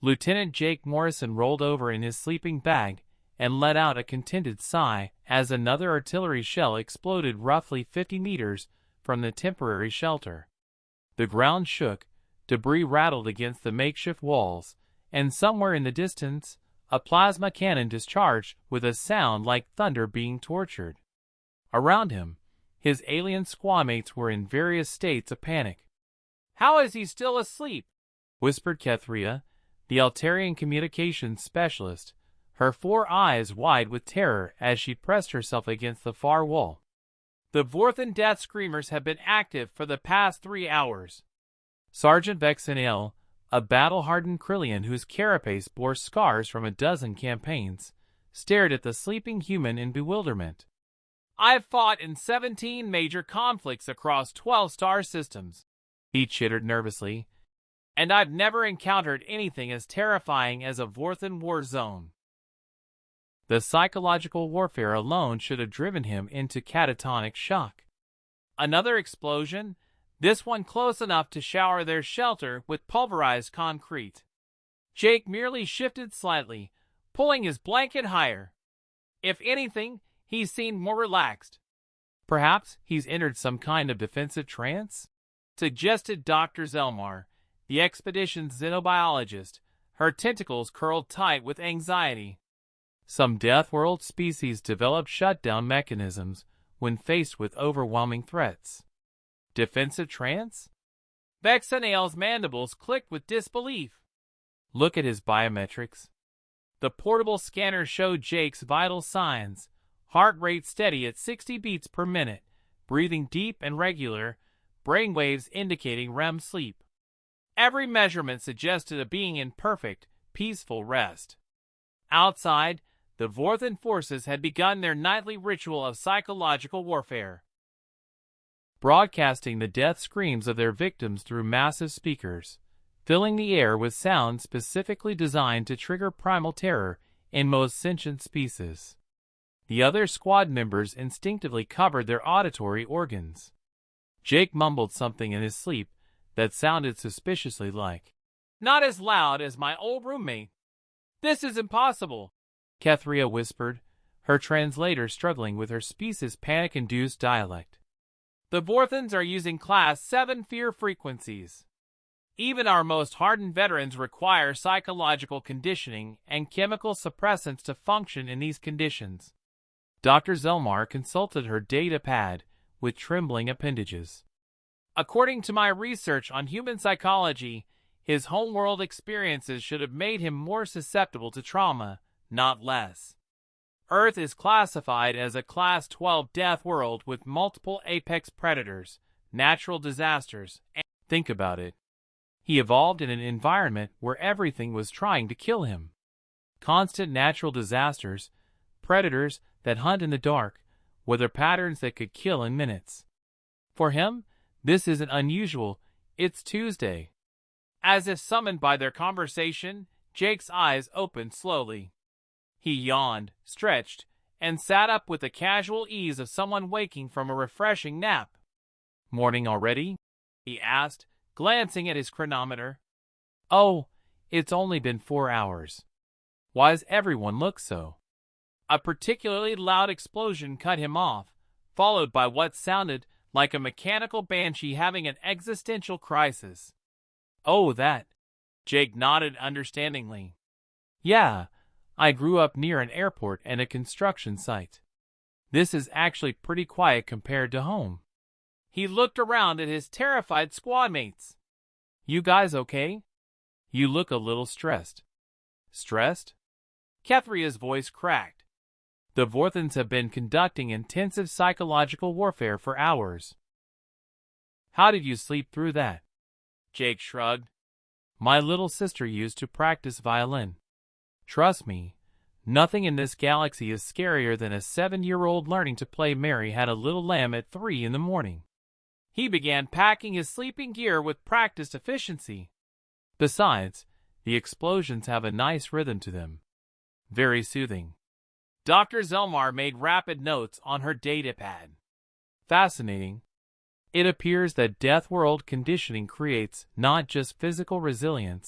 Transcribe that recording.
Lieutenant Jake Morrison rolled over in his sleeping bag and let out a contented sigh as another artillery shell exploded roughly 50 meters from the temporary shelter. The ground shook, debris rattled against the makeshift walls, and somewhere in the distance, a plasma cannon discharged with a sound like thunder being tortured. Around him, his alien squadmates were in various states of panic. "How is he still asleep?" whispered Kethria, the Altarian communications specialist, her 4 eyes wide with terror as she pressed herself against the far wall. "The Vorthan death screamers have been active for the past 3 hours. Sergeant Vexenale, a battle-hardened Krillian whose carapace bore scars from a dozen campaigns, stared at the sleeping human in bewilderment. "I've fought in 17 major conflicts across 12 star systems," he chittered nervously, "and I've never encountered anything as terrifying as a Vorthan war zone." The psychological warfare alone should have driven him into catatonic shock. Another explosion, this one close enough to shower their shelter with pulverized concrete. Jake merely shifted slightly, pulling his blanket higher. If anything, he seemed more relaxed. "Perhaps he's entered some kind of defensive trance?" suggested Dr. Zelmar, the expedition's xenobiologist, her tentacles curled tight with anxiety. Some Deathworld species develop shutdown mechanisms when faced with overwhelming threats. Defensive trance? Vexenale's mandibles clicked with disbelief. Look at his biometrics. The portable scanner showed Jake's vital signs, heart rate steady at 60 beats per minute, breathing deep and regular, brainwaves indicating REM sleep. Every measurement suggested a being in perfect, peaceful rest. Outside, the Vorthan forces had begun their nightly ritual of psychological warfare, broadcasting the death screams of their victims through massive speakers, filling the air with sounds specifically designed to trigger primal terror in most sentient species. The other squad members instinctively covered their auditory organs. Jake mumbled something in his sleep that sounded suspiciously like, "Not as loud as my old roommate. This is impossible," Kethria whispered, her translator struggling with her species' panic-induced dialect. "The Vorthans are using Class 7 fear frequencies. Even our most hardened veterans require psychological conditioning and chemical suppressants to function in these conditions." Dr. Zelmar consulted her data pad with trembling appendages. "According to my research on human psychology, his homeworld experiences should have made him more susceptible to trauma, not less. Earth is classified as a Class 12 death world with multiple apex predators, natural disasters, and think about it. He evolved in an environment where everything was trying to kill him. Constant natural disasters, predators that hunt in the dark, weather patterns that could kill in minutes. For him, this isn't unusual, it's Tuesday." As if summoned by their conversation, Jake's eyes opened slowly. He yawned, stretched, and sat up with the casual ease of someone waking from a refreshing nap. "Morning already?" he asked, glancing at his chronometer. "Oh, it's only been 4 hours. Why's everyone look so?" A particularly loud explosion cut him off, followed by what sounded like a mechanical banshee having an existential crisis. "Oh, that." Jake nodded understandingly. "Yeah, I grew up near an airport and a construction site. This is actually pretty quiet compared to home." He looked around at his terrified squadmates. "You guys okay? You look a little stressed." "Stressed?" Kethria's voice cracked. "The Vorthans have been conducting intensive psychological warfare for hours." "How did you sleep through that?" Jake shrugged. "My little sister used to practice violin. Trust me, nothing in this galaxy is scarier than a 7-year-old learning to play Mary Had a Little Lamb at 3 in the morning." He began packing his sleeping gear with practiced efficiency. Besides, the explosions have a nice rhythm to them. Very soothing. Dr. Zelmar made rapid notes on her datapad. "Fascinating. It appears that Deathworld conditioning creates not just physical resilience,